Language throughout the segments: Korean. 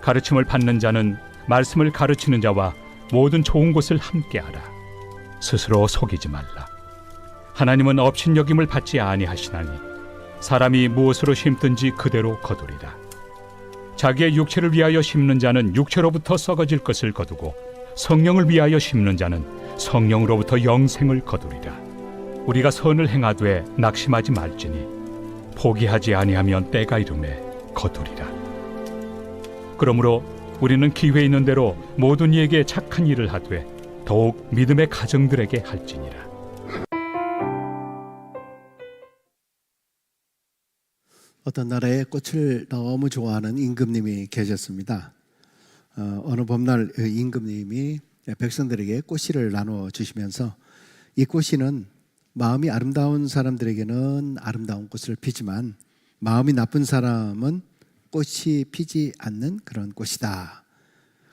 가르침을 받는 자는 말씀을 가르치는 자와 모든 좋은 것을 함께하라. 스스로 속이지 말라. 하나님은 업신여김을 받지 아니하시나니 사람이 무엇으로 심든지 그대로 거두리라. 자기의 육체를 위하여 심는 자는 육체로부터 썩어질 것을 거두고 성령을 위하여 심는 자는 성령으로부터 영생을 거두리라. 우리가 선을 행하되 낙심하지 말지니 포기하지 아니하면 때가 이르매 거두리라. 그러므로 우리는 기회 있는 대로 모든 이에게 착한 일을 하되 더욱 믿음의 가정들에게 할지니라. 어떤 나라에 꽃을 너무 좋아하는 임금님이 계셨습니다. 어느 봄날 임금님이 백성들에게 꽃씨를 나누어 주시면서 이 꽃씨는 마음이 아름다운 사람들에게는 아름다운 꽃을 피지만 마음이 나쁜 사람은 꽃이 피지 않는 그런 꽃이다.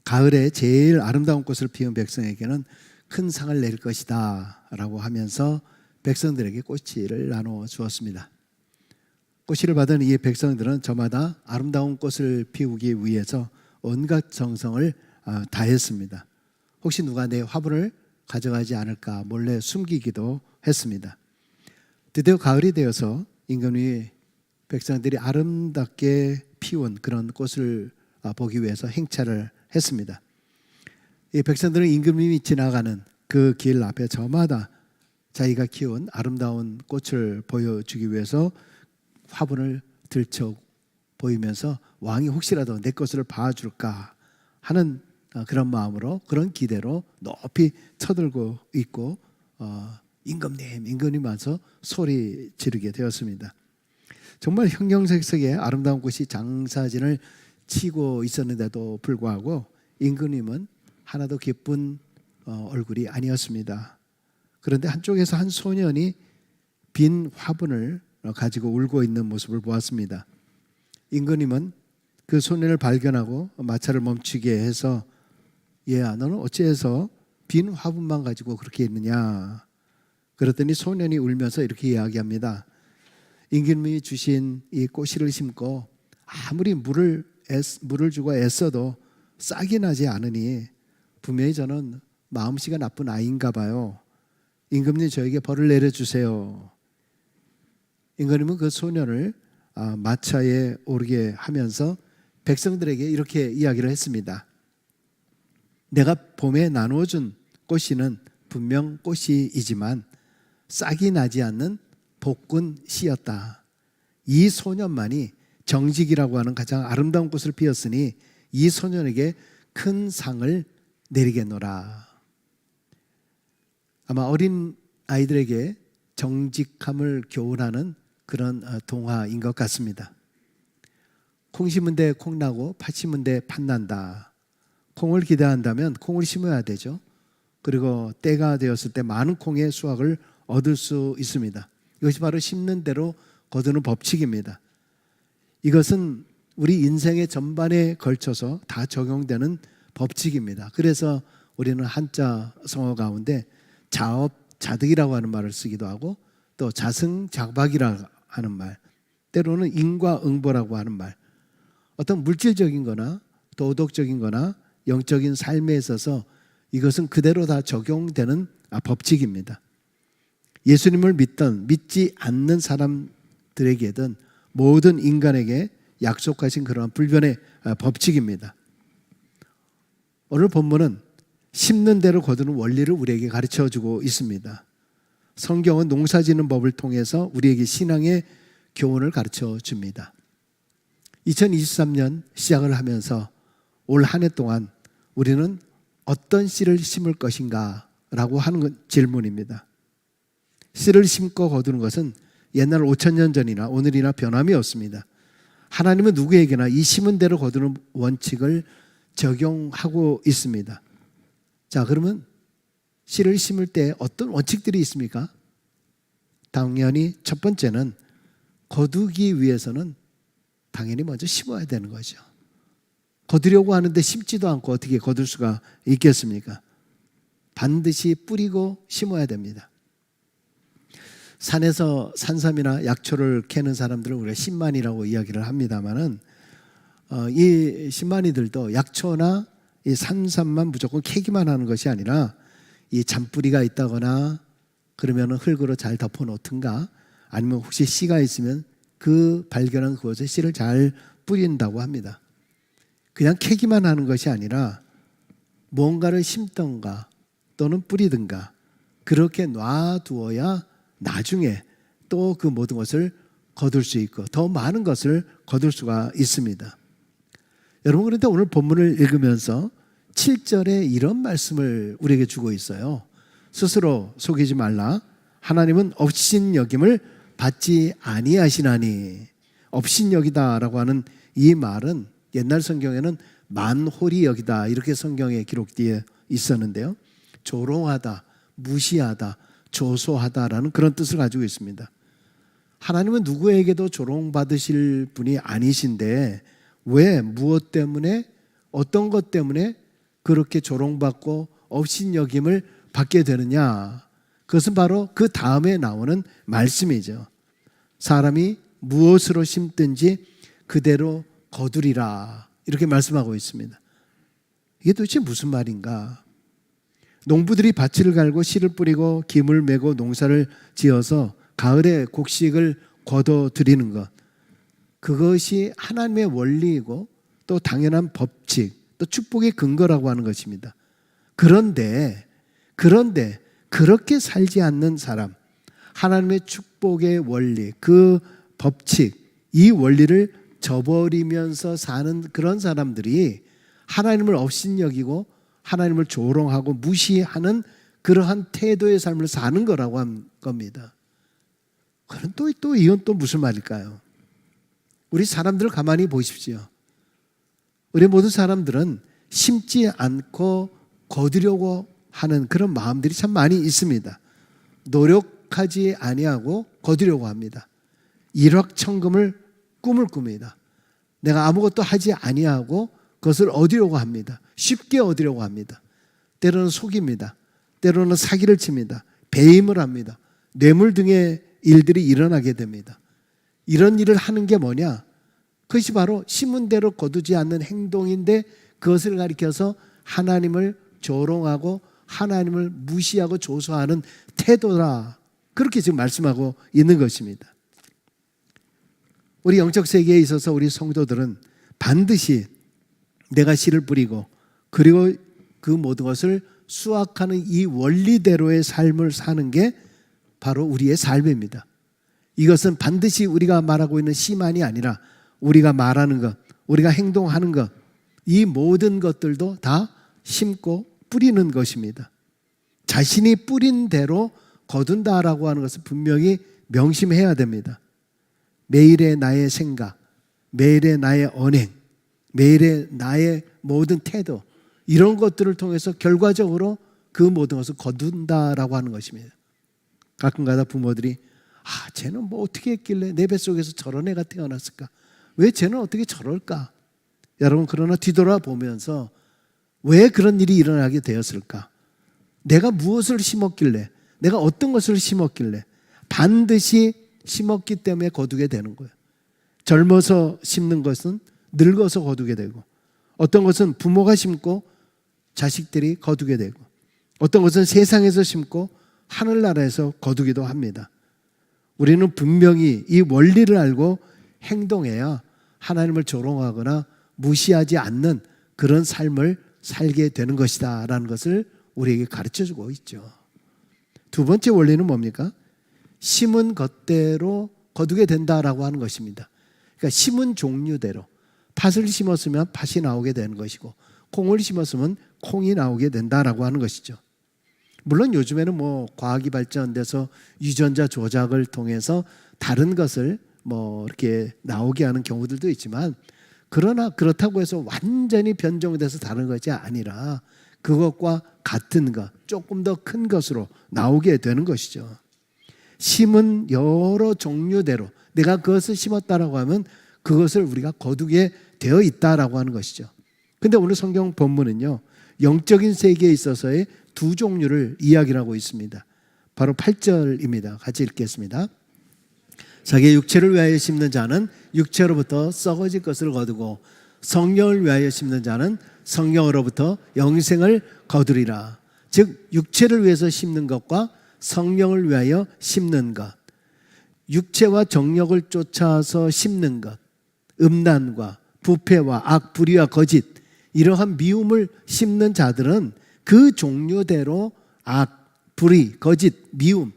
가을에 제일 아름다운 꽃을 피운 백성에게는 큰 상을 낼 것이다 라고 하면서 백성들에게 꽃씨를 나누어 주었습니다. 꽃씨를 받은 이 백성들은 저마다 아름다운 꽃을 피우기 위해서 온갖 정성을 다했습니다. 혹시 누가 내 화분을 가져가지 않을까 몰래 숨기기도 했습니다. 드디어 가을이 되어서 임금이 백성들이 아름답게 피운 그런 꽃을 보기 위해서 행차를 했습니다. 이 백성들은 임금님이 지나가는 그 길 앞에 저마다 자기가 키운 아름다운 꽃을 보여주기 위해서 화분을 들쳐 보이면서 왕이 혹시라도 내 것을 봐줄까 하는 그런 마음으로, 그런 기대로 높이 쳐들고 있고 임금님 와서 소리 지르게 되었습니다. 정말 형형색색의 아름다운 꽃이 장사진을 치고 있었는데도 불구하고 임금님은 하나도 기쁜 얼굴이 아니었습니다. 그런데 한쪽에서 한 소년이 빈 화분을 가지고 울고 있는 모습을 보았습니다. 임금님은 그 소년을 발견하고 마차를 멈추게 해서 얘야, 너는 어찌해서 빈 화분만 가지고 그렇게 있느냐. 그랬더니 소년이 울면서 이렇게 이야기합니다. 임금님이 주신 이 꽃씨를 심고 아무리 물을 주고 애써도 싹이 나지 않으니 분명히 저는 마음씨가 나쁜 아이인가 봐요. 임금님 저에게 벌을 내려주세요. 임금님은 그 소년을 마차에 오르게 하면서 백성들에게 이렇게 이야기를 했습니다. 내가 봄에 나누어준 꽃씨는 분명 꽃씨이지만 싹이 나지 않는 복군 씨였다. 이 소년만이 정직이라고 하는 가장 아름다운 꽃을 피웠으니 이 소년에게 큰 상을 내리겠노라. 아마 어린 아이들에게 정직함을 교훈하는 그런 동화인 것 같습니다. 콩 심은 데 콩 나고 팥 심은 데 팥 난다. 콩을 기대한다면 콩을 심어야 되죠. 그리고 때가 되었을 때 많은 콩의 수확을 얻을 수 있습니다. 이것이 바로 심는 대로 거두는 법칙입니다. 이것은 우리 인생의 전반에 걸쳐서 다 적용되는 법칙입니다. 그래서 우리는 한자 성어 가운데 자업자득이라고 하는 말을 쓰기도 하고 또 자승자박이라고 하는 말, 때로는 인과응보라고 하는 말, 어떤 물질적인 거나 도덕적인 거나 영적인 삶에 있어서 이것은 그대로 다 적용되는 법칙입니다. 예수님을 믿지 않는 사람들에게든 모든 인간에게 약속하신 그런 불변의 법칙입니다. 오늘 본문은 심는 대로 거두는 원리를 우리에게 가르쳐주고 있습니다. 성경은 농사지는 법을 통해서 우리에게 신앙의 교훈을 가르쳐줍니다. 2023년 시작을 하면서 올 한 해 동안 우리는 어떤 씨를 심을 것인가 라고 하는 질문입니다. 씨를 심고 거두는 것은 옛날 5,000년 전이나 오늘이나 변함이 없습니다. 하나님은 누구에게나 이 심은 대로 거두는 원칙을 적용하고 있습니다. 자, 그러면 씨를 심을 때 어떤 원칙들이 있습니까? 당연히 첫 번째는 거두기 위해서는 당연히 먼저 심어야 되는 거죠. 거두려고 하는데 심지도 않고 어떻게 거둘 수가 있겠습니까? 반드시 뿌리고 심어야 됩니다. 산에서 산삼이나 약초를 캐는 사람들은 우리가 신만이라고 이야기를 합니다만은 이 신만이들도 약초나 이 산삼만 무조건 캐기만 하는 것이 아니라 이 잔뿌리가 있다거나 그러면 흙으로 잘 덮어놓든가 아니면 혹시 씨가 있으면 그 발견한 그것에 씨를 잘 뿌린다고 합니다. 그냥 캐기만 하는 것이 아니라 뭔가를 심던가 또는 뿌리든가 그렇게 놔두어야 나중에 또 그 모든 것을 거둘 수 있고 더 많은 것을 거둘 수가 있습니다. 여러분, 그런데 오늘 본문을 읽으면서 7절에 이런 말씀을 우리에게 주고 있어요. 스스로 속이지 말라. 하나님은 업신여김을 받지 아니하시나니. 업신여기다라고 하는 이 말은 옛날 성경에는 만홀히 여기다 이렇게 성경에 기록되어 있었는데요. 조롱하다, 무시하다, 조소하다라는 그런 뜻을 가지고 있습니다. 하나님은 누구에게도 조롱받으실 분이 아니신데 왜 무엇 때문에 어떤 것 때문에 그렇게 조롱받고 업신여김을 받게 되느냐? 그것은 바로 그 다음에 나오는 말씀이죠. 사람이 무엇으로 심든지 그대로 거두리라 이렇게 말씀하고 있습니다. 이게 도대체 무슨 말인가? 농부들이 밭을 갈고 씨를 뿌리고 김을 메고 농사를 지어서 가을에 곡식을 거둬들이는 것, 그것이 하나님의 원리이고 또 당연한 법칙, 또 축복의 근거라고 하는 것입니다. 그런데 그렇게 살지 않는 사람, 하나님의 축복의 원리, 그 법칙, 이 원리를 저버리면서 사는 그런 사람들이 하나님을 업신여기고 하나님을 조롱하고 무시하는 그러한 태도의 삶을 사는 거라고 한 겁니다. 그럼 또 이건 또 무슨 말일까요? 우리 사람들을 가만히 보십시오. 우리 모든 사람들은 심지 않고 거두려고 하는 그런 마음들이 참 많이 있습니다. 노력하지 아니하고 거두려고 합니다. 일확천금을 꿈을 꿉니다. 내가 아무것도 하지 아니하고 그것을 얻으려고 합니다. 쉽게 얻으려고 합니다. 때로는 속입니다. 때로는 사기를 칩니다. 배임을 합니다. 뇌물 등의 일들이 일어나게 됩니다. 이런 일을 하는 게 뭐냐? 그것이 바로 심은 대로 거두지 않는 행동인데 그것을 가리켜서 하나님을 조롱하고 하나님을 무시하고 조소하는 태도라. 그렇게 지금 말씀하고 있는 것입니다. 우리 영적 세계에 있어서 우리 성도들은 반드시 내가 씨를 뿌리고 그리고 그 모든 것을 수확하는 이 원리대로의 삶을 사는 게 바로 우리의 삶입니다. 이것은 반드시 우리가 말하고 있는 씨만이 아니라 우리가 말하는 것, 우리가 행동하는 것, 이 모든 것들도 다 심고 뿌리는 것입니다. 자신이 뿌린 대로 거둔다라고 하는 것을 분명히 명심해야 됩니다. 매일의 나의 생각, 매일의 나의 언행, 매일의 나의 모든 태도, 이런 것들을 통해서 결과적으로 그 모든 것을 거둔다라고 하는 것입니다. 가끔가다 부모들이 쟤는 뭐 어떻게 했길래 내 뱃속에서 저런 애가 태어났을까? 왜 쟤는 어떻게 저럴까? 여러분, 그러나 뒤돌아보면서 왜 그런 일이 일어나게 되었을까? 내가 무엇을 심었길래, 내가 어떤 것을 심었길래 반드시 심었기 때문에 거두게 되는 거예요. 젊어서 심는 것은 늙어서 거두게 되고, 어떤 것은 부모가 심고 자식들이 거두게 되고, 어떤 것은 세상에서 심고 하늘나라에서 거두기도 합니다. 우리는 분명히 이 원리를 알고 행동해야 하나님을 조롱하거나 무시하지 않는 그런 삶을 살게 되는 것이다 라는 것을 우리에게 가르쳐주고 있죠. 두 번째 원리는 뭡니까? 심은 것대로 거두게 된다라고 하는 것입니다. 그러니까 심은 종류대로, 팥을 심었으면 팥이 나오게 되는 것이고 콩을 심었으면 콩이 나오게 된다라고 하는 것이죠. 물론 요즘에는 뭐 과학이 발전돼서 유전자 조작을 통해서 다른 것을 뭐 이렇게 나오게 하는 경우들도 있지만, 그러나 그렇다고 해서 완전히 변종돼서 다른 것이 아니라 그것과 같은 것, 조금 더 큰 것으로 나오게 되는 것이죠. 심은 여러 종류대로 내가 그것을 심었다라고 하면 그것을 우리가 거두게 되어 있다라고 하는 것이죠. 근데 오늘 성경 본문은요, 영적인 세계에 있어서의 두 종류를 이야기하고 있습니다. 바로 8절입니다. 같이 읽겠습니다. 자기의 육체를 위하여 심는 자는 육체로부터 썩어질 것을 거두고 성령을 위하여 심는 자는 성령으로부터 영생을 거두리라. 즉 육체를 위해서 심는 것과 성령을 위하여 심는 것, 육체와 정력을 쫓아서 심는 것, 음란과 부패와 악, 불의와 거짓, 이러한 미움을 심는 자들은 그 종류대로 악, 불의, 거짓, 미움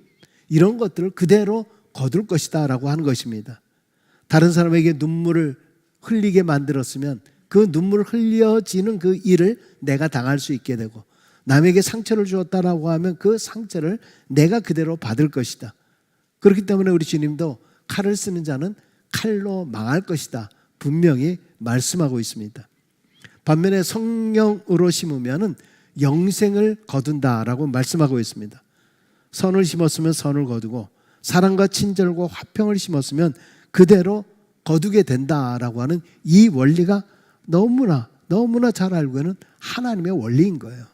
이런 것들을 그대로 거둘 것이다 라고 하는 것입니다. 다른 사람에게 눈물을 흘리게 만들었으면 그 눈물 흘려지는 그 일을 내가 당할 수 있게 되고, 남에게 상처를 주었다라고 하면 그 상처를 내가 그대로 받을 것이다. 그렇기 때문에 우리 주님도 칼을 쓰는 자는 칼로 망할 것이다 분명히 말씀하고 있습니다. 반면에 성령으로 심으면 영생을 거둔다라고 말씀하고 있습니다. 선을 심었으면 선을 거두고 사랑과 친절과 화평을 심었으면 그대로 거두게 된다라고 하는 이 원리가 너무나 잘 알고 있는 하나님의 원리인 거예요.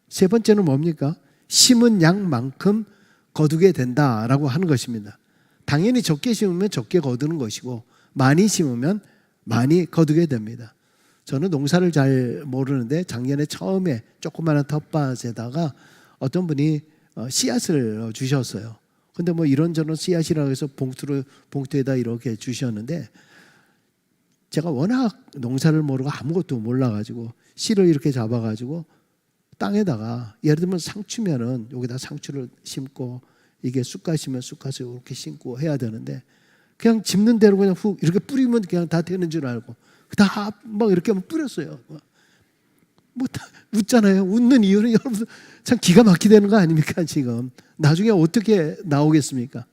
세 번째는 뭡니까? 심은 양만큼 거두게 된다라고 하는 것입니다. 당연히 적게 심으면 적게 거두는 것이고 많이 심으면 많이 거두게 됩니다. 저는 농사를 잘 모르는데 작년에 처음에 조그마한 텃밭에다가 어떤 분이 씨앗을 주셨어요. 근데 뭐 이런저런 씨앗이라고 해서 봉투에다 이렇게 주셨는데, 제가 워낙 농사를 모르고 아무것도 몰라가지고 씨를 이렇게 잡아가지고 땅에다가, 예를 들면 상추면은 여기다 상추를 심고, 이게 쑥갓이면 쑥갓을 이렇게 심고 해야 되는데 그냥 짚는 대로 그냥 훅 이렇게 뿌리면 그냥 다 되는 줄 알고 다 막 이렇게 뿌렸어요. 뭐 다 웃잖아요. 웃는 이유는 여러분 참 기가 막히다는 거 아닙니까? 지금 나중에 어떻게 나오겠습니까?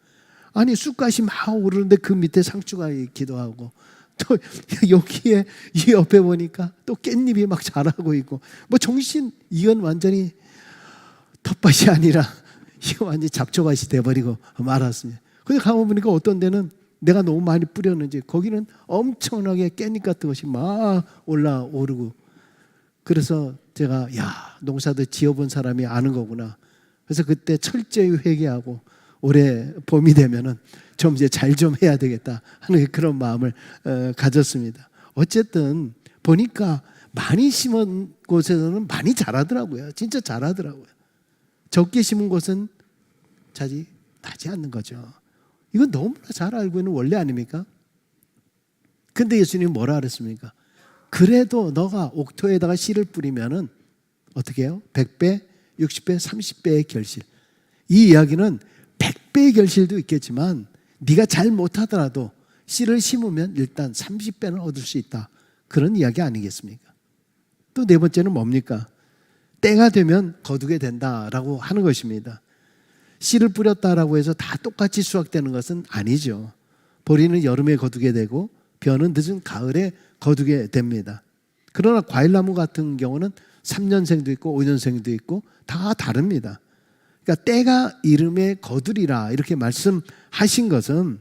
아니 쑥갓이 막 오르는데 그 밑에 상추가 있기도 하고, 또 여기에 이 옆에 보니까 또 깻잎이 막 자라고 있고, 뭐 정신, 이건 완전히 텃밭이 아니라 이거 완전히 잡초밭이 돼버리고 말았습니다. 근데 가보니까 어떤 데는 내가 너무 많이 뿌렸는지 거기는 엄청나게 깻잎 같은 것이 막 올라오르고, 그래서 제가 야, 농사도 지어본 사람이 아는 거구나. 그래서 그때 철저히 회개하고 올해 봄이 되면은 좀 이제 잘 좀 해야 되겠다 하는 그런 마음을 가졌습니다. 어쨌든 보니까 많이 심은 곳에서는 많이 자라더라고요. 진짜 자라더라고요. 적게 심은 곳은 자지 나지 않는 거죠. 이건 너무나 잘 알고 있는 원리 아닙니까? 근데 예수님이 뭐라 그랬습니까? 그래도 너가 옥토에다가 씨를 뿌리면은 어떻게 해요? 100배, 60배, 30배의 결실. 이 이야기는 100배의 결실도 있겠지만 네가 잘 못하더라도 씨를 심으면 일단 30배는 얻을 수 있다. 그런 이야기 아니겠습니까? 또 네 번째는 뭡니까? 때가 되면 거두게 된다라고 하는 것입니다. 씨를 뿌렸다라고 해서 다 똑같이 수확되는 것은 아니죠. 보리는 여름에 거두게 되고 벼는 늦은 가을에 거두게 됩니다. 그러나 과일나무 같은 경우는 3년생도 있고 5년생도 있고 다 다릅니다. 그러니까 때가 이름에 거두리라 이렇게 말씀하신 것은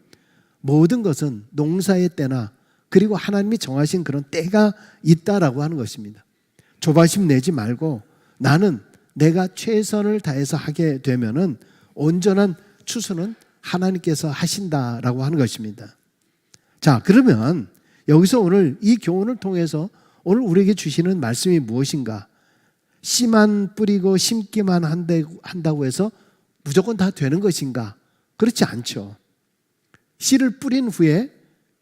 모든 것은 농사의 때나 그리고 하나님이 정하신 그런 때가 있다라고 하는 것입니다. 조바심 내지 말고 나는 내가 최선을 다해서 하게 되면은 온전한 추수는 하나님께서 하신다라고 하는 것입니다. 자, 그러면 여기서 오늘 이 교훈을 통해서 오늘 우리에게 주시는 말씀이 무엇인가? 씨만 뿌리고 심기만 한다고 해서 무조건 다 되는 것인가? 그렇지 않죠. 씨를 뿌린 후에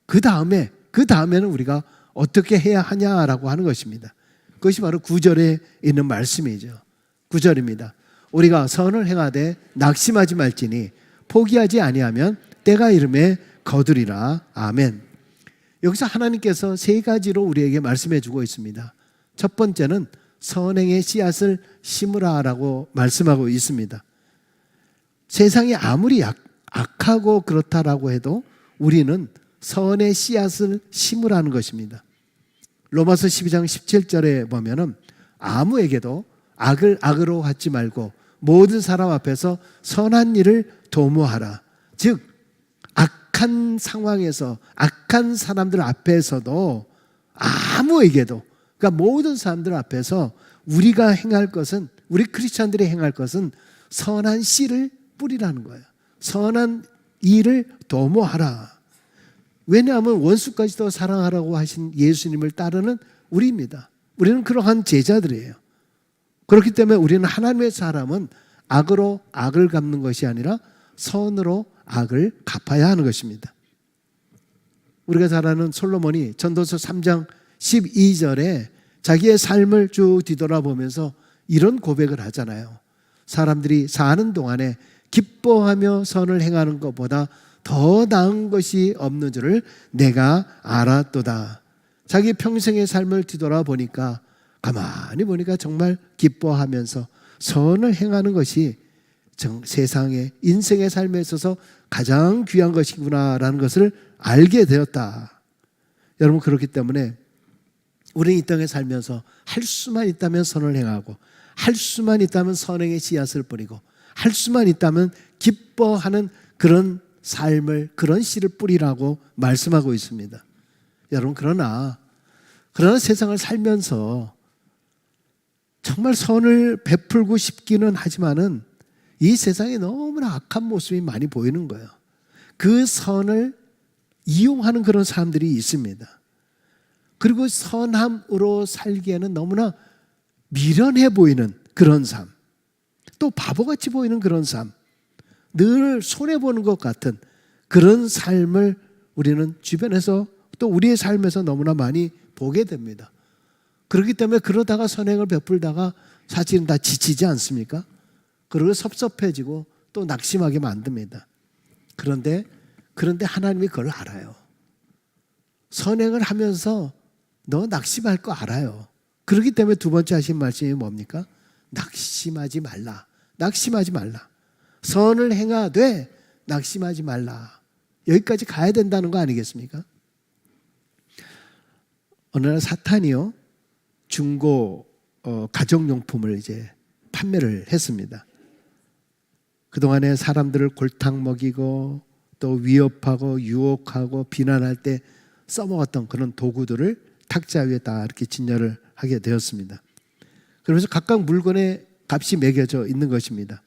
그 다음에는 우리가 어떻게 해야 하냐라고 하는 것입니다. 그것이 바로 9절에 있는 말씀이죠. 9절입니다. 우리가 선을 행하되 낙심하지 말지니 포기하지 아니하면 때가 이름에 거두리라. 아멘. 여기서 하나님께서 세 가지로 우리에게 말씀해 주고 있습니다. 첫 번째는 선행의 씨앗을 심으라라고 말씀하고 있습니다. 세상이 아무리 악하고 그렇다라고 해도 우리는 선의 씨앗을 심으라는 것입니다. 로마서 12장 17절에 보면은 아무에게도 악을 악으로 하지 말고 모든 사람 앞에서 선한 일을 도모하라. 즉 악한 상황에서 악한 사람들 앞에서도 아무에게도, 그러니까 모든 사람들 앞에서 우리가 행할 것은, 우리 크리스찬들이 행할 것은 선한 씨를 뿌리라는 거예요. 선한 일을 도모하라. 왜냐하면 원수까지도 사랑하라고 하신 예수님을 따르는 우리입니다. 우리는 그러한 제자들이에요. 그렇기 때문에 우리는 하나님의 사람은 악으로 악을 갚는 것이 아니라 선으로 악을 갚아야 하는 것입니다. 우리가 잘 아는 솔로몬이 전도서 3장 12절에 자기의 삶을 쭉 뒤돌아보면서 이런 고백을 하잖아요. 사람들이 사는 동안에 기뻐하며 선을 행하는 것보다 더 나은 것이 없는 줄을 내가 알았도다. 자기 평생의 삶을 뒤돌아보니까 가만히 보니까 정말 기뻐하면서 선을 행하는 것이 세상의 인생의 삶에 있어서 가장 귀한 것이구나라는 것을 알게 되었다. 여러분, 그렇기 때문에 우리는 이 땅에 살면서 할 수만 있다면 선을 행하고, 할 수만 있다면 선행의 씨앗을 뿌리고, 할 수만 있다면 기뻐하는 그런 삶을, 그런 씨를 뿌리라고 말씀하고 있습니다. 여러분, 그러나 세상을 살면서 정말 선을 베풀고 싶기는 하지만은 이 세상에 너무나 악한 모습이 많이 보이는 거예요. 그 선을 이용하는 그런 사람들이 있습니다. 그리고 선함으로 살기에는 너무나 미련해 보이는 그런 삶, 또 바보같이 보이는 그런 삶, 늘 손해보는 것 같은 그런 삶을 우리는 주변에서 또 우리의 삶에서 너무나 많이 보게 됩니다. 그렇기 때문에 그러다가 선행을 베풀다가 사실은 다 지치지 않습니까? 그리고 섭섭해지고 또 낙심하게 만듭니다. 그런데 하나님이 그걸 알아요. 선행을 하면서 너 낙심할 거 알아요. 그렇기 때문에 두 번째 하신 말씀이 뭡니까? 낙심하지 말라. 낙심하지 말라. 선을 행하되 낙심하지 말라. 여기까지 가야 된다는 거 아니겠습니까? 어느 날 사탄이요, 중고 가정용품을 이제 판매를 했습니다. 그동안에 사람들을 골탕 먹이고 또 위협하고 유혹하고 비난할 때 써먹었던 그런 도구들을 탁자 위에 다 이렇게 진열을 하게 되었습니다. 그러면서 각각 물건에 값이 매겨져 있는 것입니다.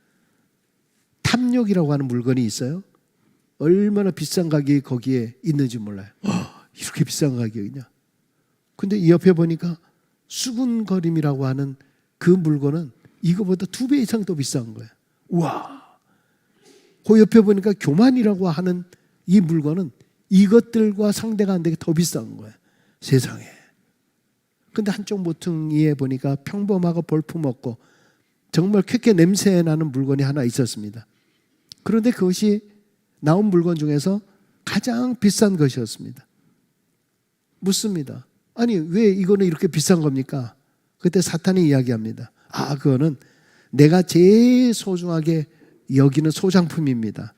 탐욕이라고 하는 물건이 있어요. 얼마나 비싼 가격이 거기에 있는지 몰라요. 이렇게 비싼 가격이냐. 근데 이 옆에 보니까 수군거림이라고 하는 그 물건은 이거보다 2배 이상 더 비싼 거예요. 우와. 그 옆에 보니까 교만이라고 하는 이 물건은 이것들과 상대가 안 되게 더 비싼 거예요. 세상에. 근데 한쪽 모퉁이에 보니까 평범하고 볼품없고 정말 쾌쾌 냄새 나는 물건이 하나 있었습니다. 그런데 그것이 나온 물건 중에서 가장 비싼 것이었습니다. 묻습니다. 아니, 왜 이거는 이렇게 비싼 겁니까? 그때 사탄이 이야기합니다. 그거는 내가 제일 소중하게 여기는 소장품입니다.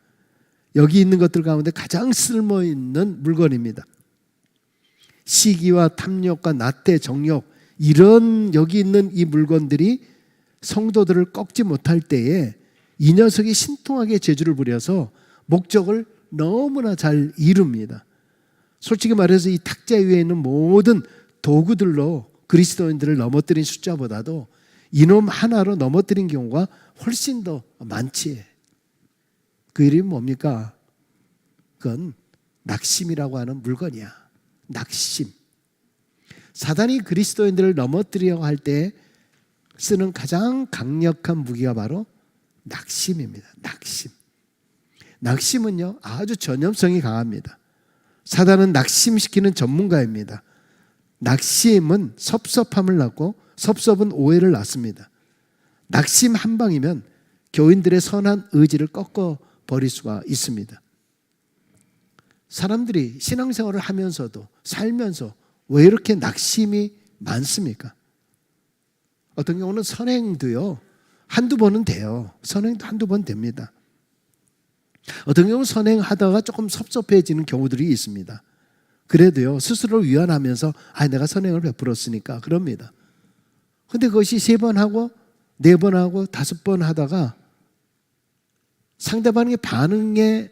여기 있는 것들 가운데 가장 쓸모있는 물건입니다. 시기와 탐욕과 나태, 정욕, 이런 여기 있는 이 물건들이 성도들을 꺾지 못할 때에 이 녀석이 신통하게 재주를 부려서 목적을 너무나 잘 이룹니다. 솔직히 말해서 이 탁자 위에 있는 모든 도구들로 그리스도인들을 넘어뜨린 숫자보다도 이놈 하나로 넘어뜨린 경우가 훨씬 더 많지. 그 이름이 뭡니까? 그건 낙심이라고 하는 물건이야. 낙심. 사단이 그리스도인들을 넘어뜨리려고 할 때 쓰는 가장 강력한 무기가 바로 낙심입니다. 낙심. 낙심은요, 아주 전염성이 강합니다. 사단은 낙심시키는 전문가입니다. 낙심은 섭섭함을 낳고 섭섭은 오해를 낳습니다. 낙심 한 방이면 교인들의 선한 의지를 꺾어버릴 수가 있습니다. 사람들이 신앙생활을 하면서도 살면서 왜 이렇게 낙심이 많습니까? 어떤 경우는 선행도요, 한두 번은 돼요. 선행도 한두 번 됩니다. 어떤 경우는 선행하다가 조금 섭섭해지는 경우들이 있습니다. 그래도요, 스스로를 위안하면서 내가 선행을 베풀었으니까 그럽니다. 근데 그것이 3번 하고 4번 하고 5번 하다가 상대방의 반응에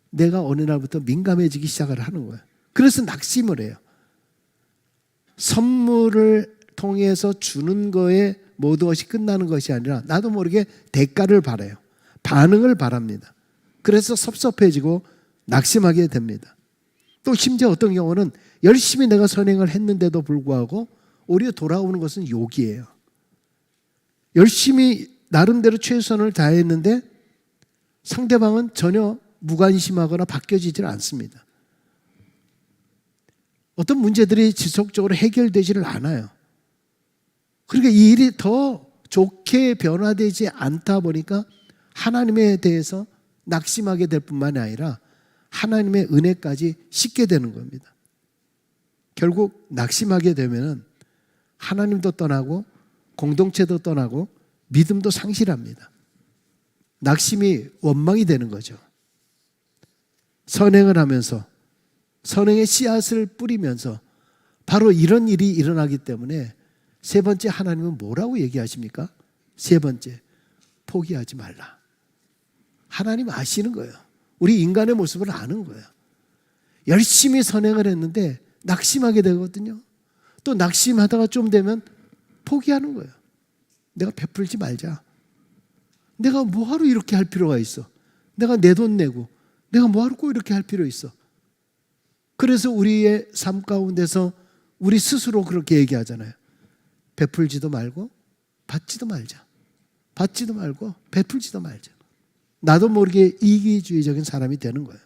내가 어느 날부터 민감해지기 시작을 하는 거예요. 그래서 낙심을 해요. 선물을 통해서 주는 거에 모든 것이 끝나는 것이 아니라 나도 모르게 대가를 바라요. 반응을 바랍니다. 그래서 섭섭해지고 낙심하게 됩니다. 또 심지어 어떤 경우는 열심히 내가 선행을 했는데도 불구하고 오히려 돌아오는 것은 욕이에요. 열심히 나름대로 최선을 다했는데 상대방은 전혀 무관심하거나 바뀌어지질 않습니다. 어떤 문제들이 지속적으로 해결되지를 않아요. 그러니까 이 일이 더 좋게 변화되지 않다 보니까 하나님에 대해서 낙심하게 될 뿐만이 아니라 하나님의 은혜까지 씻게 되는 겁니다. 결국 낙심하게 되면 하나님도 떠나고 공동체도 떠나고 믿음도 상실합니다. 낙심이 원망이 되는 거죠. 선행을 하면서 선행의 씨앗을 뿌리면서 바로 이런 일이 일어나기 때문에 세 번째, 하나님은 뭐라고 얘기하십니까? 세 번째, 포기하지 말라. 하나님 아시는 거예요. 우리 인간의 모습을 아는 거예요. 열심히 선행을 했는데 낙심하게 되거든요. 또 낙심하다가 좀 되면 포기하는 거예요. 내가 베풀지 말자. 내가 뭐하러 이렇게 할 필요가 있어? 내가 내 돈 내고 내가 뭐하러 꼭 이렇게 할 필요 있어? 그래서 우리의 삶 가운데서 우리 스스로 그렇게 얘기하잖아요. 베풀지도 말고 받지도 말자. 받지도 말고 베풀지도 말자. 나도 모르게 이기주의적인 사람이 되는 거예요.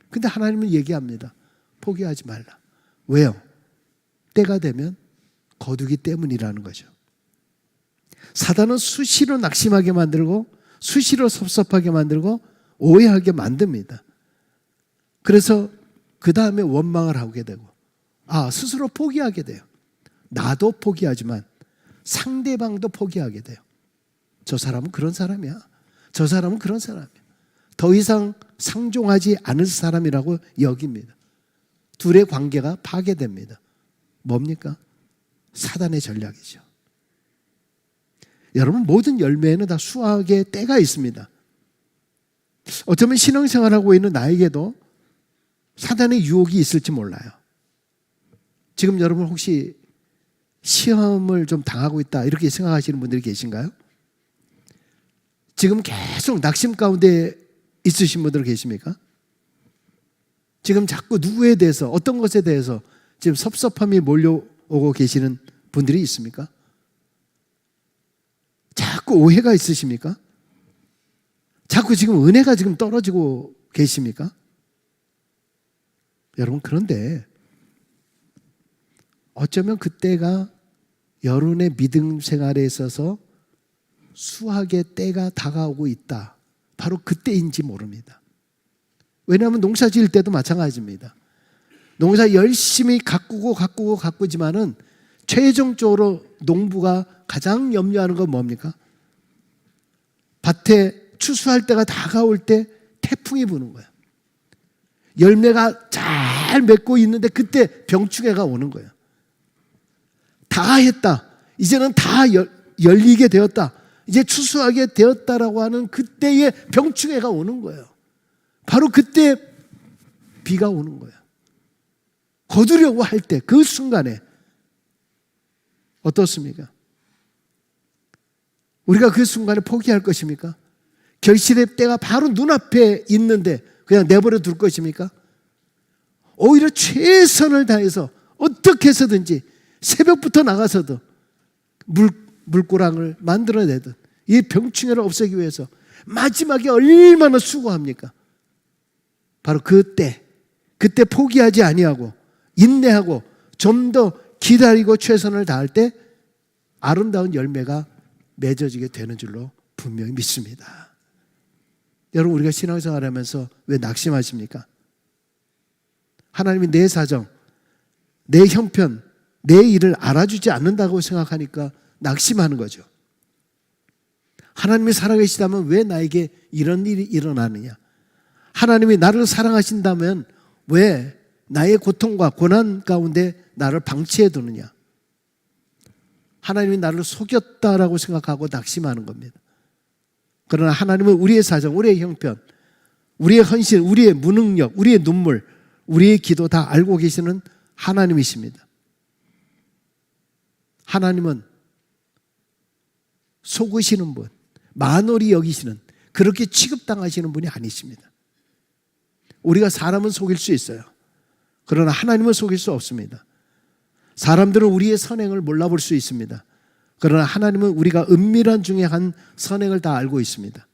근데 하나님은 얘기합니다. 포기하지 말라. 왜요? 때가 되면 거두기 때문이라는 거죠. 사단은 수시로 낙심하게 만들고 수시로 섭섭하게 만들고 오해하게 만듭니다. 그래서 그 다음에 원망을 하게 되고 스스로 포기하게 돼요. 나도 포기하지만 상대방도 포기하게 돼요. 저 사람은 그런 사람이야. 저 사람은 그런 사람이야. 더 이상 상종하지 않을 사람이라고 여깁니다. 둘의 관계가 파괴됩니다. 뭡니까? 사단의 전략이죠. 여러분, 모든 열매에는 다 수확의 때가 있습니다. 어쩌면 신앙생활하고 있는 나에게도 사단의 유혹이 있을지 몰라요. 지금 여러분 혹시 시험을 좀 당하고 있다 이렇게 생각하시는 분들이 계신가요? 지금 계속 낙심 가운데 있으신 분들 계십니까? 지금 자꾸 누구에 대해서 어떤 것에 대해서 지금 섭섭함이 몰려오고 계시는 분들이 있습니까? 자꾸 오해가 있으십니까? 자꾸 지금 은혜가 지금 떨어지고 계십니까? 여러분, 그런데 어쩌면 그때가 여러분의 믿음 생활에 있어서 수확의 때가 다가오고 있다. 바로 그때인지 모릅니다. 왜냐하면 농사 지을 때도 마찬가지입니다. 농사 열심히 가꾸지만은 최종적으로 농부가 가장 염려하는 건 뭡니까? 밭에 추수할 때가 다가올 때 태풍이 부는 거예요. 열매가 잘 맺고 있는데 그때 병충해가 오는 거예요. 다 했다. 이제는 다 열리게 되었다. 이제 추수하게 되었다라고 하는 그때의 병충해가 오는 거예요. 바로 그때 비가 오는 거예요. 거두려고 할 때 그 순간에 어떻습니까? 우리가 그 순간에 포기할 것입니까? 결실의 때가 바로 눈앞에 있는데 그냥 내버려 둘 것입니까? 오히려 최선을 다해서 어떻게 해서든지 새벽부터 나가서도 물고랑을 만들어내든 이 병충해를 없애기 위해서 마지막에 얼마나 수고합니까? 바로 그때 포기하지 아니하고 인내하고 좀 더 기다리고 최선을 다할 때 아름다운 열매가 맺어지게 되는 줄로 분명히 믿습니다. 여러분, 우리가 신앙생활하면서 왜 낙심하십니까? 하나님이 내 사정, 내 형편, 내 일을 알아주지 않는다고 생각하니까 낙심하는 거죠. 하나님이 살아계시다면 왜 나에게 이런 일이 일어나느냐? 하나님이 나를 사랑하신다면 왜 나의 고통과 고난 가운데 나를 방치해 두느냐? 하나님이 나를 속였다라고 생각하고 낙심하는 겁니다. 그러나 하나님은 우리의 사정, 우리의 형편, 우리의 헌신, 우리의 무능력, 우리의 눈물, 우리의 기도 다 알고 계시는 하나님이십니다. 하나님은 속으시는 분, 만홀히 여기시는, 그렇게 취급당하시는 분이 아니십니다. 우리가 사람은 속일 수 있어요. 그러나 하나님은 속일 수 없습니다. 사람들은 우리의 선행을 몰라볼 수 있습니다. 그러나 하나님은 우리가 은밀한 중에 한 선행을 다 알고 있습니다.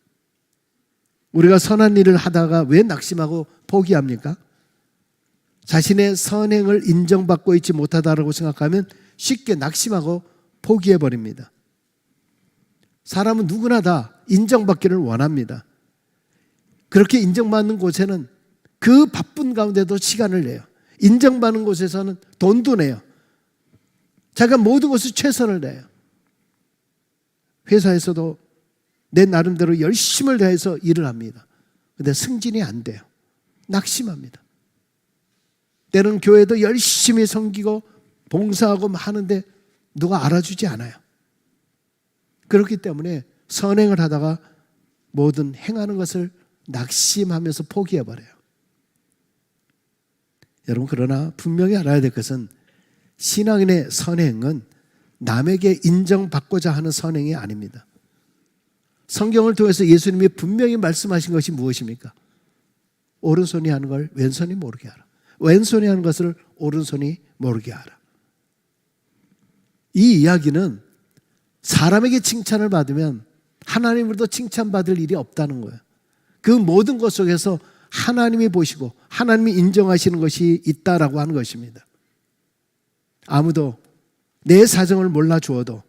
우리가 선한 일을 하다가 왜 낙심하고 포기합니까? 자신의 선행을 인정받고 있지 못하다라고 생각하면 쉽게 낙심하고 포기해버립니다. 사람은 누구나 다 인정받기를 원합니다. 그렇게 인정받는 곳에는 그 바쁜 가운데도 시간을 내요. 인정받는 곳에서는 돈도 내요. 자기가 모든 것을 최선을 내요. 회사에서도 내 나름대로 열심을 다해서 일을 합니다. 그런데 승진이 안 돼요. 낙심합니다. 때로는 교회도 열심히 섬기고 봉사하고 하는데 누가 알아주지 않아요. 그렇기 때문에 선행을 하다가 모든 행하는 것을 낙심하면서 포기해버려요. 여러분, 그러나 분명히 알아야 될 것은 신앙인의 선행은 남에게 인정받고자 하는 선행이 아닙니다. 성경을 통해서 예수님이 분명히 말씀하신 것이 무엇입니까? 오른손이 하는 걸 왼손이 모르게 하라. 왼손이 하는 것을 오른손이 모르게 하라. 이 이야기는 사람에게 칭찬을 받으면 하나님으로도 칭찬받을 일이 없다는 거예요. 그 모든 것 속에서 하나님이 보시고 하나님이 인정하시는 것이 있다라고 하는 것입니다. 아무도 내 사정을 몰라주어도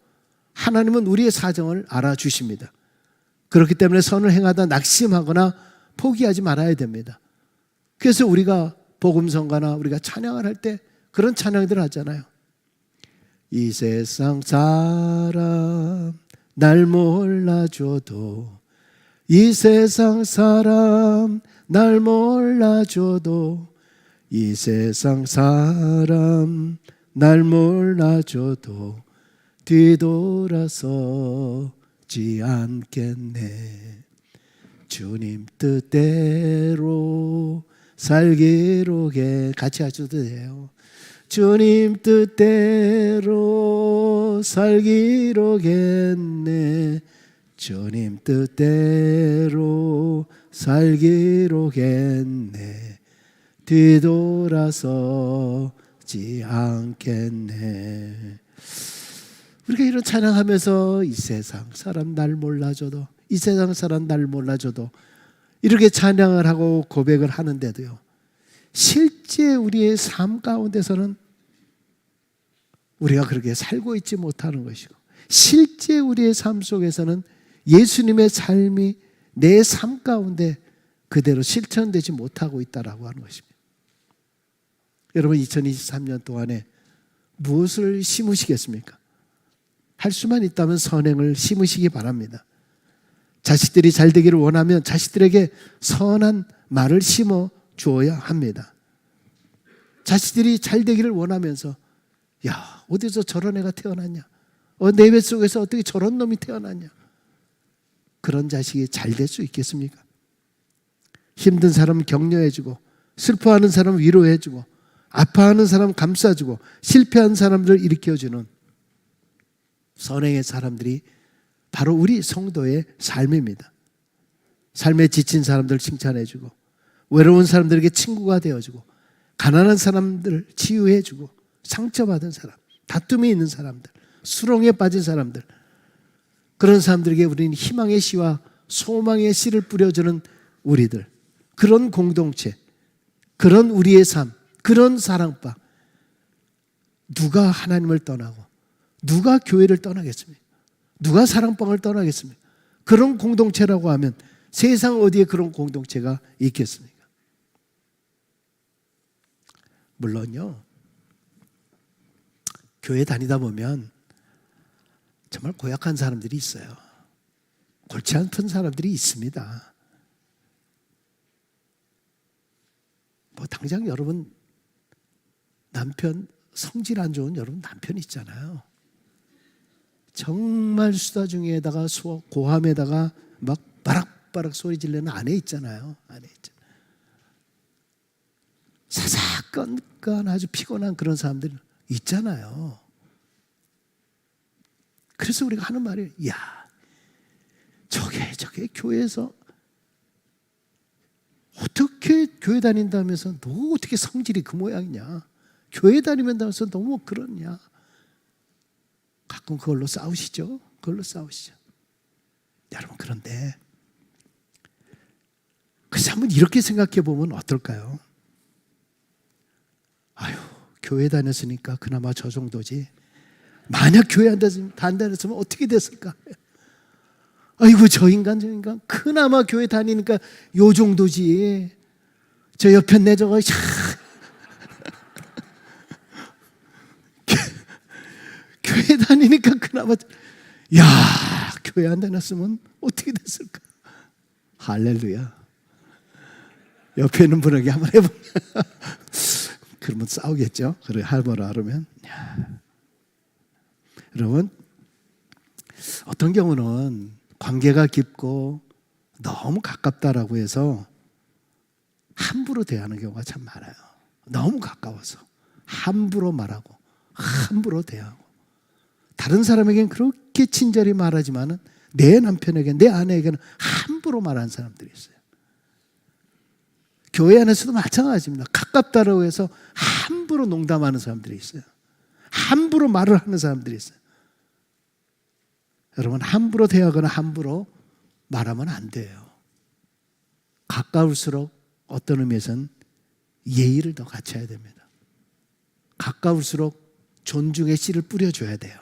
하나님은 우리의 사정을 알아주십니다. 그렇기 때문에 선을 행하다 낙심하거나 포기하지 말아야 됩니다. 그래서 우리가 복음성가나 우리가 찬양을 할 때 그런 찬양들을 하잖아요. 이 세상 사람 날 몰라줘도, 이 세상 사람 날 몰라줘도, 이 세상 사람 날 몰라줘도 뒤돌아서지 않겠네. 주님 뜻대로 살기로 같이 하셔도 돼요. 주님 뜻대로 살기로겠네. 주님 뜻대로 살기로겠네. 뒤돌아서지 않겠네. 우리가 이런 찬양하면서 이 세상 사람 날 몰라줘도, 이 세상 사람 날 몰라줘도 이렇게 찬양을 하고 고백을 하는데도요, 실제 우리의 삶 가운데서는 우리가 그렇게 살고 있지 못하는 것이고, 실제 우리의 삶 속에서는 예수님의 삶이 내 삶 가운데 그대로 실천되지 못하고 있다라고 하는 것입니다. 여러분, 2023년 동안에 무엇을 심으시겠습니까? 할 수만 있다면 선행을 심으시기 바랍니다. 자식들이 잘 되기를 원하면 자식들에게 선한 말을 심어 주어야 합니다. 자식들이 잘 되기를 원하면서, 야, 어디서 저런 애가 태어났냐? 내 뱃속에서 어떻게 저런 놈이 태어났냐? 그런 자식이 잘 될 수 있겠습니까? 힘든 사람 격려해주고, 슬퍼하는 사람 위로해주고, 아파하는 사람 감싸주고, 실패한 사람들을 일으켜주는 선행의 사람들이 바로 우리 성도의 삶입니다. 삶에 지친 사람들 칭찬해주고, 외로운 사람들에게 친구가 되어주고, 가난한 사람들을 치유해주고, 상처받은 사람, 다툼이 있는 사람들, 수렁에 빠진 사람들, 그런 사람들에게 우리는 희망의 씨와 소망의 씨를 뿌려주는 우리들, 그런 공동체, 그런 우리의 삶, 그런 사랑방. 누가 하나님을 떠나고 누가 교회를 떠나겠습니까? 누가 사랑방을 떠나겠습니까? 그런 공동체라고 하면 세상 어디에 그런 공동체가 있겠습니까? 물론요, 교회 다니다 보면 정말 고약한 사람들이 있어요. 골치 아픈 사람들이 있습니다. 뭐 당장 여러분 남편, 성질 안 좋은 여러분 남편 있잖아요. 정말 수다 중에다가 고함에다가 막 바락바락 소리 지르는 아내 있잖아요. 아내 있잖아요. 사사건건 아주 피곤한 그런 사람들 있잖아요. 그래서 우리가 하는 말이, 야, 저게 교회에서 어떻게 교회 다닌다면서 너 어떻게 성질이 그 모양이냐? 교회 다니면서 너무 그러냐? 가끔 그걸로 싸우시죠? 그걸로 싸우시죠. 여러분, 그런데 그래서 한번 이렇게 생각해 보면 어떨까요? 아유, 교회 다녔으니까 그나마 저 정도지. 만약 교회 안 다녔으면 어떻게 됐을까? 아이고, 저 인간 그나마 교회 다니니까 요 정도지. 저 옆에 내 저거 교회 다니니까 그나마. 야, 교회 안 다녔으면 어떻게 됐을까? 할렐루야. 옆에 있는 분에게 한번 해보면 그러면 싸우겠죠. 그래, 할머라 그러면. 여러분, 어떤 경우는 관계가 깊고 너무 가깝다라고 해서 함부로 대하는 경우가 참 많아요. 너무 가까워서 함부로 말하고 함부로 대하고, 다른 사람에게는 그렇게 친절히 말하지만은 내 남편에게, 내 아내에게는 함부로 말하는 사람들이 있어요. 교회 안에서도 마찬가지입니다. 가깝다라고 해서 함부로 농담하는 사람들이 있어요. 함부로 말을 하는 사람들이 있어요. 여러분, 함부로 대하거나 함부로 말하면 안 돼요. 가까울수록 어떤 의미에서는 예의를 더 갖춰야 됩니다. 가까울수록 존중의 씨를 뿌려줘야 돼요.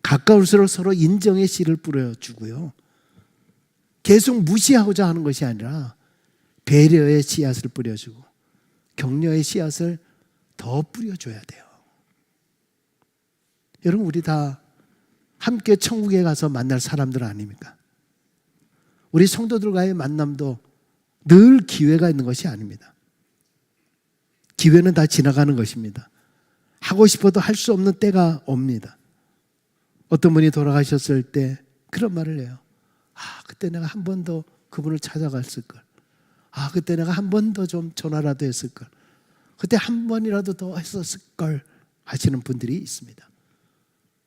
가까울수록 서로 인정의 씨를 뿌려주고요. 계속 무시하고자 하는 것이 아니라 배려의 씨앗을 뿌려주고 격려의 씨앗을 더 뿌려줘야 돼요. 여러분, 우리 다 함께 천국에 가서 만날 사람들 아닙니까? 우리 성도들과의 만남도 늘 기회가 있는 것이 아닙니다. 기회는 다 지나가는 것입니다. 하고 싶어도 할 수 없는 때가 옵니다. 어떤 분이 돌아가셨을 때 그런 말을 해요. 그때 내가 한 번 더 그분을 찾아갔을 걸. 그때 내가 한 번 더 좀 전화라도 했을 걸. 그때 한 번이라도 더 했었을 걸 하시는 분들이 있습니다.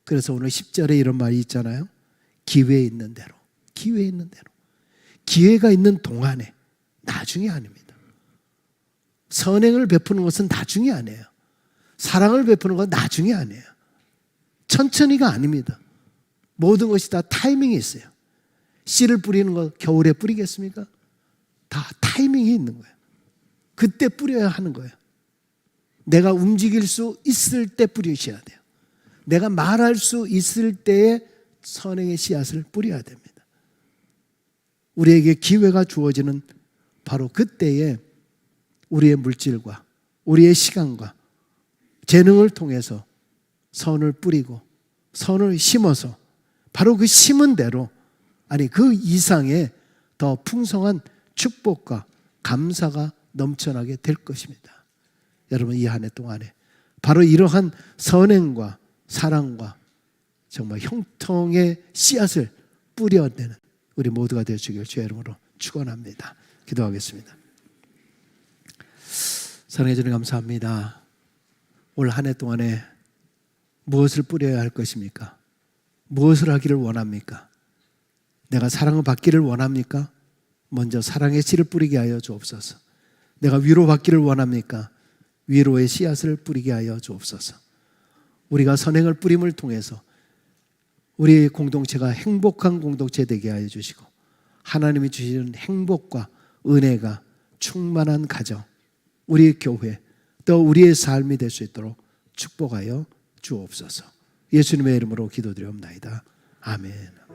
그래서 오늘 10절에 이런 말이 있잖아요. 기회 있는 대로, 기회 있는 대로. 기회가 있는 동안에, 나중에 아닙니다. 선행을 베푸는 것은 나중이 아니에요. 사랑을 베푸는 건 나중이 아니에요. 천천히가 아닙니다. 모든 것이 다 타이밍이 있어요. 씨를 뿌리는 거 겨울에 뿌리겠습니까? 다 타이밍이 있는 거예요. 그때 뿌려야 하는 거예요. 내가 움직일 수 있을 때 뿌리셔야 돼요. 내가 말할 수 있을 때에 선행의 씨앗을 뿌려야 됩니다. 우리에게 기회가 주어지는 바로 그때에 우리의 물질과 우리의 시간과 재능을 통해서 선을 뿌리고 선을 심어서 바로 그 심은 대로, 아니 그 이상의 더 풍성한 축복과 감사가 넘쳐나게 될 것입니다. 여러분, 이 한 해 동안에 바로 이러한 선행과 사랑과 정말 형통의 씨앗을 뿌려내는 우리 모두가 되어주길 주의 이름으로 축원합니다. 기도하겠습니다. 사랑해 주님, 감사합니다. 올 한 해 동안에 무엇을 뿌려야 할 것입니까? 무엇을 하기를 원합니까? 내가 사랑을 받기를 원합니까? 먼저 사랑의 씨를 뿌리게 하여 주옵소서. 내가 위로받기를 원합니까? 위로의 씨앗을 뿌리게 하여 주옵소서. 우리가 선행을 뿌림을 통해서 우리 공동체가 행복한 공동체 되게 하여 주시고, 하나님이 주시는 행복과 은혜가 충만한 가정, 우리의 교회, 또 우리의 삶이 될 수 있도록 축복하여 주옵소서. 예수님의 이름으로 기도드리옵나이다. 아멘.